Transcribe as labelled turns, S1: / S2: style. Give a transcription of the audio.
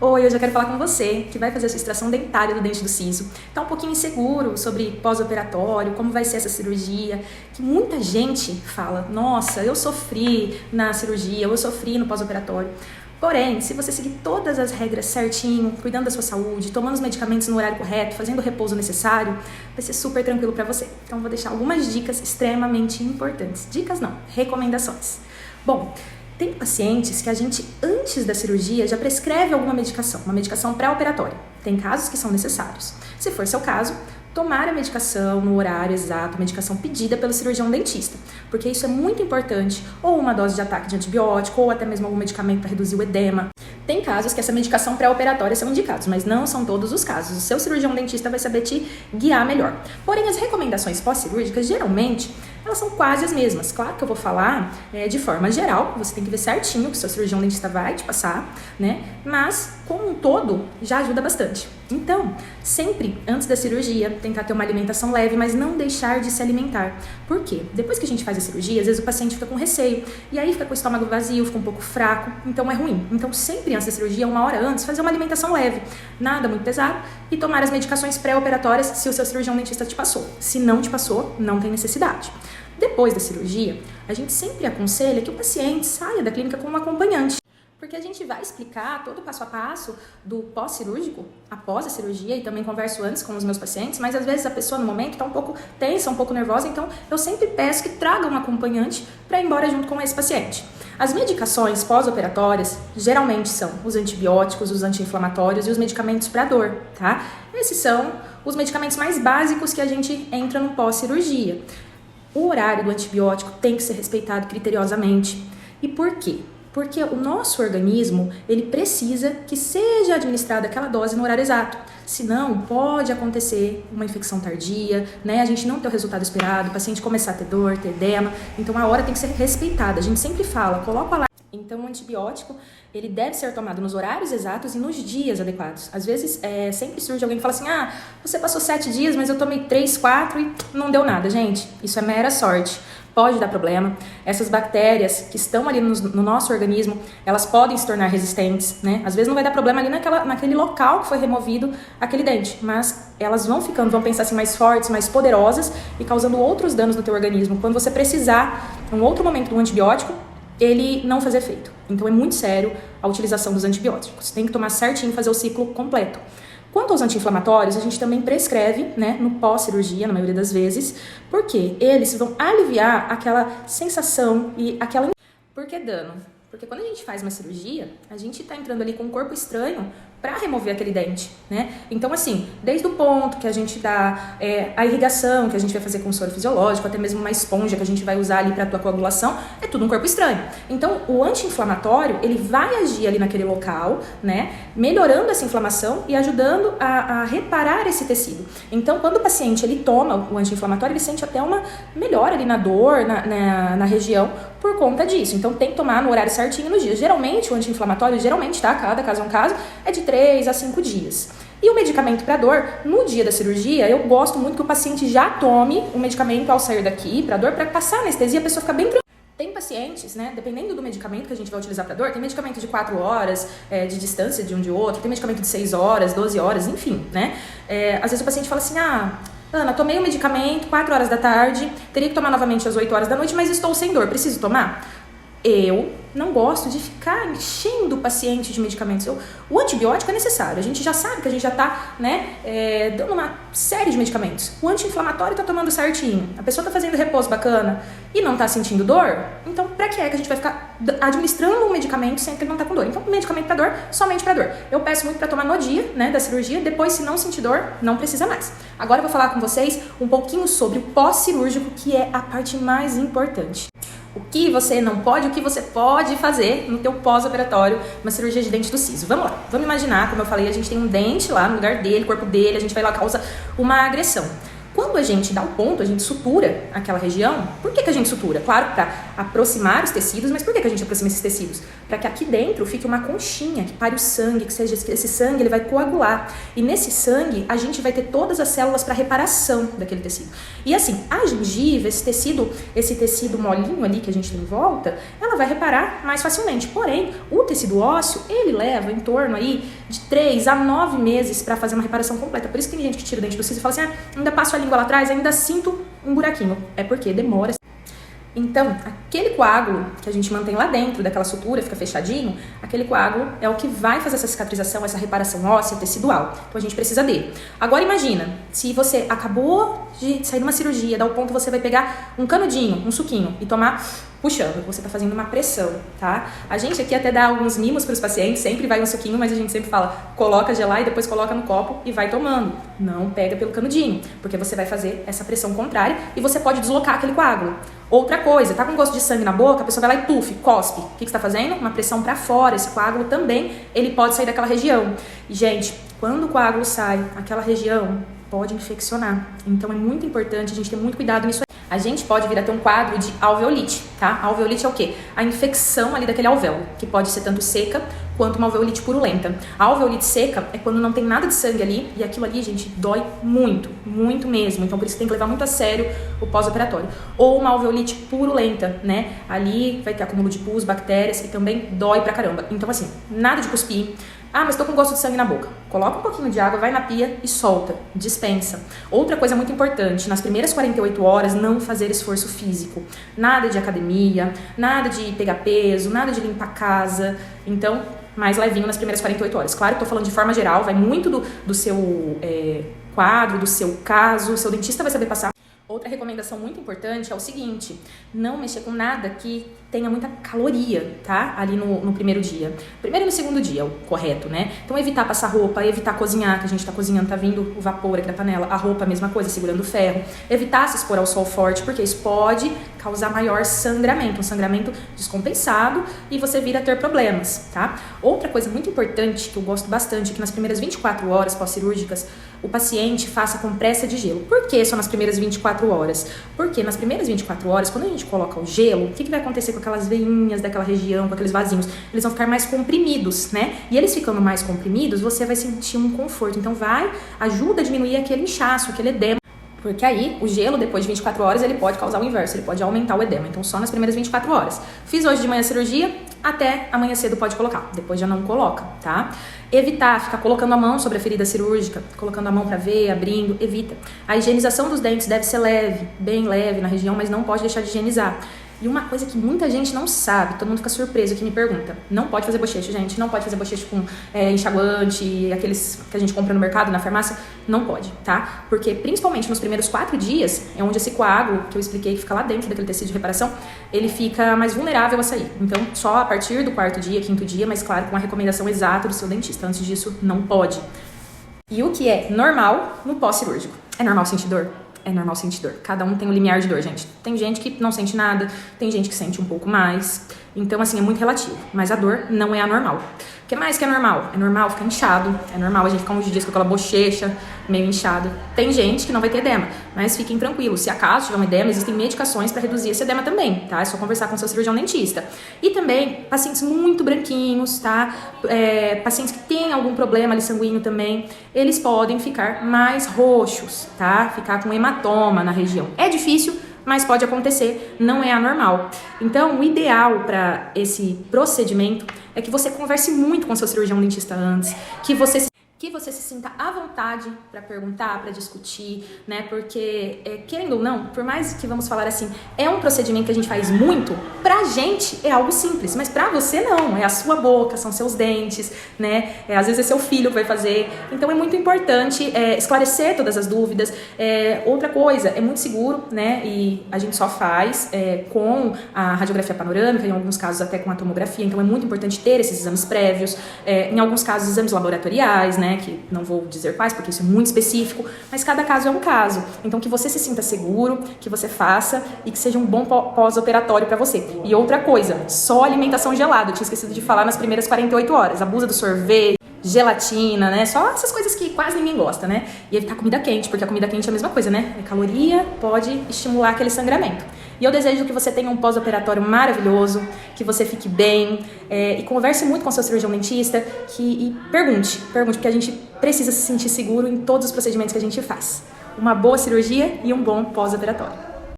S1: Oi, hoje eu quero falar com você que vai fazer a sua extração dentária do dente do siso. Tá um pouquinho inseguro sobre pós-operatório, como vai ser essa cirurgia, que muita gente fala, nossa, eu sofri na cirurgia, eu sofri no pós-operatório. Porém, se você seguir todas as regras certinho, cuidando da sua saúde, tomando os medicamentos no horário correto, fazendo o repouso necessário, vai ser super tranquilo para você. Então, eu vou deixar algumas dicas extremamente importantes. Dicas não, recomendações. Bom, tem pacientes que a gente, antes da cirurgia, já prescreve alguma medicação, uma medicação pré-operatória. Tem casos que são necessários. Se for seu caso, tomar a medicação no horário exato, a medicação pedida pelo cirurgião dentista, porque isso é muito importante, ou uma dose de ataque de antibiótico, ou até mesmo algum medicamento para reduzir o edema. Tem casos que essa medicação pré-operatória são indicados, mas não são todos os casos. O seu cirurgião dentista vai saber te guiar melhor. Porém, as recomendações pós-cirúrgicas, geralmente, elas são quase as mesmas. Claro que eu vou falar de forma geral, você tem que ver certinho o que o seu cirurgião dentista vai te passar, né? Mas, como um todo, já ajuda bastante. Então, sempre, antes da cirurgia, tentar ter uma alimentação leve, mas não deixar de se alimentar. Por quê? Depois que a gente faz a cirurgia, às vezes o paciente fica com receio, e aí fica com o estômago vazio, fica um pouco fraco, então é ruim. Então, sempre antes da cirurgia, 1 hora antes, fazer uma alimentação leve, nada muito pesado, e tomar as medicações pré-operatórias se o seu cirurgião dentista te passou. Se não te passou, não tem necessidade. Depois da cirurgia, a gente sempre aconselha que o paciente saia da clínica com um acompanhante, porque a gente vai explicar todo o passo a passo do pós-cirúrgico, após a cirurgia, e também converso antes com os meus pacientes, mas às vezes a pessoa no momento está um pouco tensa, um pouco nervosa, então eu sempre peço que traga um acompanhante para ir embora junto com esse paciente. As medicações pós-operatórias geralmente são os antibióticos, os anti-inflamatórios e os medicamentos para dor, tá? Esses são os medicamentos mais básicos que a gente entra no pós-cirurgia. O horário do antibiótico tem que ser respeitado criteriosamente. E por quê? Porque o nosso organismo, ele precisa que seja administrada aquela dose no horário exato. Senão, pode acontecer uma infecção tardia, né? A gente não ter o resultado esperado, o paciente começar a ter dor, ter edema. Então, a hora tem que ser respeitada. A gente sempre fala, coloca lá. Então, o antibiótico, ele deve ser tomado nos horários exatos e nos dias adequados. Às vezes, sempre surge alguém que fala assim, você passou 7 dias, mas eu tomei 3, 4 e não deu nada. Gente, isso é mera sorte. Pode dar problema. Essas bactérias que estão ali no nosso organismo, elas podem se tornar resistentes, né? Às vezes não vai dar problema ali naquele local que foi removido aquele dente, mas elas vão pensar assim, mais fortes, mais poderosas e causando outros danos no teu organismo. Quando você precisar, em um outro momento do antibiótico, ele não fazer efeito. Então é muito sério a utilização dos antibióticos. Tem que tomar certinho e fazer o ciclo completo. Quanto aos anti-inflamatórios, a gente também prescreve, né, no pós-cirurgia, na maioria das vezes, porque eles vão aliviar aquela sensação e aquela... Por que dano? Porque quando a gente faz uma cirurgia, a gente tá entrando ali com um corpo estranho para remover aquele dente, né? Então, assim, desde o ponto que a gente dá a irrigação, que a gente vai fazer com soro fisiológico, até mesmo uma esponja que a gente vai usar ali para tua coagulação, é tudo um corpo estranho. Então, o anti-inflamatório, ele vai agir ali naquele local, né? Melhorando essa inflamação e ajudando a reparar esse tecido. Então, quando o paciente, ele toma o anti-inflamatório, ele sente até uma melhora ali na dor, na região, por conta disso. Então, tem que tomar no horário certinho nos dias. Geralmente, o anti-inflamatório, tá? Cada caso é um caso, é de 3 a 5 dias. E o medicamento para dor, no dia da cirurgia, eu gosto muito que o paciente já tome o medicamento ao sair daqui para dor, para passar a anestesia, a pessoa fica bem tranquila. Tem pacientes, né, dependendo do medicamento que a gente vai utilizar para dor, tem medicamento de 4 horas de distância de um de outro, tem medicamento de 6 horas, 12 horas, enfim, né? Às vezes o paciente fala assim, Ana, tomei o medicamento 4 horas da tarde, teria que tomar novamente às 8 horas da noite, mas estou sem dor, preciso tomar? Eu não gosto de ficar enchendo o paciente de medicamentos. O antibiótico é necessário. A gente já sabe que a gente já está, dando uma série de medicamentos. O anti-inflamatório está tomando certinho. A pessoa está fazendo repouso bacana e não está sentindo dor. Então, para que a gente vai ficar administrando um medicamento sem que ele não está com dor? Então, medicamento para dor, somente para dor. Eu peço muito para tomar no dia, da cirurgia. Depois, se não sentir dor, não precisa mais. Agora eu vou falar com vocês um pouquinho sobre o pós-cirúrgico, que é a parte mais importante. O que você não pode, o que você pode fazer no teu pós-operatório, uma cirurgia de dente do siso. Vamos lá, vamos imaginar, como eu falei, a gente tem um dente lá no lugar dele, corpo dele, a gente vai lá, causa uma agressão. Quando a gente dá o ponto, a gente sutura aquela região. Por que a gente sutura? Claro, para aproximar os tecidos, mas por que a gente aproxima esses tecidos? Para que aqui dentro fique uma conchinha, que pare o sangue, que seja esse sangue ele vai coagular. E nesse sangue, a gente vai ter todas as células para reparação daquele tecido. E assim, a gengiva, esse tecido molinho ali que a gente tem em volta, ela vai reparar mais facilmente. Porém, o tecido ósseo, ele leva em torno aí de 3 a 9 meses para fazer uma reparação completa. Por isso que tem gente que tira o dente do siso e fala assim, ainda passo a língua lá atrás, ainda sinto um buraquinho. É porque demora. Então, aquele coágulo que a gente mantém lá dentro daquela sutura, fica fechadinho, aquele coágulo é o que vai fazer essa cicatrização, essa reparação óssea, tecidual. Então, a gente precisa dele. Agora, imagina, se você acabou de sair de uma cirurgia, dá o ponto, você vai pegar um canudinho, um suquinho e tomar puxando, você tá fazendo uma pressão, tá? A gente aqui até dá alguns mimos para os pacientes, sempre vai um suquinho, mas a gente sempre fala, coloca gelar e depois coloca no copo e vai tomando. Não pega pelo canudinho, porque você vai fazer essa pressão contrária e você pode deslocar aquele coágulo. Outra coisa, tá com gosto de sangue na boca, a pessoa vai lá e tuf, cospe. O que você tá fazendo? Uma pressão para fora. Esse coágulo também, ele pode sair daquela região. E, gente, quando o coágulo sai, aquela região pode infeccionar. Então, é muito importante a gente ter muito cuidado nisso. A gente pode vir a ter um quadro de alveolite, tá? A alveolite é o quê? A infecção ali daquele alvéolo, que pode ser tanto seca quanto uma alveolite purulenta. A alveolite seca é quando não tem nada de sangue ali, e aquilo ali, gente, dói muito, muito mesmo. Então, por isso tem que levar muito a sério o pós-operatório. Ou uma alveolite purulenta, né? Ali vai ter acúmulo de pus, bactérias, e também dói pra caramba. Então, assim, nada de cuspir. Ah, mas tô com gosto de sangue na boca. Coloca um pouquinho de água, vai na pia e solta. Dispensa. Outra coisa muito importante, nas primeiras 48 horas, não fazer esforço físico. Nada de academia, nada de pegar peso, nada de limpar a casa. Então, mais levinho nas primeiras 48 horas. Claro que tô falando de forma geral, vai muito do seu quadro, do seu caso, o seu dentista vai saber passar. Outra recomendação muito importante é o seguinte, não mexer com nada que tenha muita caloria, tá? Ali no primeiro dia. Primeiro e no segundo dia, o correto, né? Então, evitar passar roupa, evitar cozinhar, que a gente tá cozinhando, tá vindo o vapor aqui da panela. A roupa, a mesma coisa, segurando o ferro. Evitar se expor ao sol forte, porque isso pode causar maior sangramento, um sangramento descompensado e você vir a ter problemas, tá? Outra coisa muito importante, que eu gosto bastante, é que nas primeiras 24 horas pós-cirúrgicas, o paciente faça compressa de gelo. Por que só nas primeiras 24 horas? Porque nas primeiras 24 horas, quando a gente coloca o gelo, o que vai acontecer com aquelas veinhas daquela região, com aqueles vasinhos? Eles vão ficar mais comprimidos, né? E eles ficando mais comprimidos, você vai sentir um conforto. Então, ajuda a diminuir aquele inchaço, aquele edema. Porque aí, o gelo, depois de 24 horas, ele pode causar o inverso, ele pode aumentar o edema. Então, só nas primeiras 24 horas. Fiz hoje de manhã a cirurgia, até amanhã cedo pode colocar. Depois já não coloca, tá? Evitar ficar colocando a mão sobre a ferida cirúrgica, colocando a mão pra ver, abrindo, evita. A higienização dos dentes deve ser leve, bem leve na região, mas não pode deixar de higienizar. E uma coisa que muita gente não sabe, todo mundo fica surpreso que me pergunta, não pode fazer bochecho, gente, não pode fazer bochecho com enxaguante, aqueles que a gente compra no mercado, na farmácia, não pode, tá? Porque principalmente nos primeiros 4 dias, é onde esse coágulo, que eu expliquei, que fica lá dentro daquele tecido de reparação, ele fica mais vulnerável a sair. Então, só a partir do 4º dia, 5º dia, mas claro, com a recomendação exata do seu dentista, antes disso, não pode. E o que é normal no pós-cirúrgico? É normal sentir dor? É normal sentir dor. Cada um tem um limiar de dor, gente. Tem gente que não sente nada, tem gente que sente um pouco mais. Então, assim, é muito relativo. Mas a dor não é anormal. O que mais que é normal? É normal ficar inchado. É normal a gente ficar uns dias com aquela bochecha meio inchada. Tem gente que não vai ter edema. Mas fiquem tranquilos. Se acaso tiver um edema, existem medicações para reduzir esse edema também, tá? É só conversar com o seu cirurgião dentista. E também, pacientes muito branquinhos, tá? Pacientes que têm algum problema ali sanguíneo também, eles podem ficar mais roxos, tá? Ficar com hematoma na região. É difícil, mas pode acontecer, não é anormal. Então, o ideal para esse procedimento é que você converse muito com o seu cirurgião dentista antes, que você se sinta à vontade para perguntar, para discutir, né? Porque, querendo ou não, por mais que vamos falar assim, é um procedimento que a gente faz muito, pra gente é algo simples, mas pra você não, é a sua boca, são seus dentes, né? Às vezes é seu filho que vai fazer, então é muito importante esclarecer todas as dúvidas. Outra coisa, é muito seguro, né? E a gente só faz com a radiografia panorâmica, em alguns casos até com a tomografia, então é muito importante ter esses exames prévios, em alguns casos exames laboratoriais, né? Que não vou dizer quais, porque isso é muito específico, mas cada caso é um caso. Então, que você se sinta seguro, que você faça e que seja um bom pós-operatório para você. E outra coisa, só alimentação gelada. Eu tinha esquecido de falar nas primeiras 48 horas. Abusa do sorvete. gelatina, né? Só essas coisas que quase ninguém gosta, né? E evitar comida quente, porque a comida quente é a mesma coisa, né? A caloria pode estimular aquele sangramento. E eu desejo que você tenha um pós-operatório maravilhoso, que você fique bem, e converse muito com seu cirurgião dentista, e pergunte, porque a gente precisa se sentir seguro em todos os procedimentos que a gente faz. Uma boa cirurgia e um bom pós-operatório.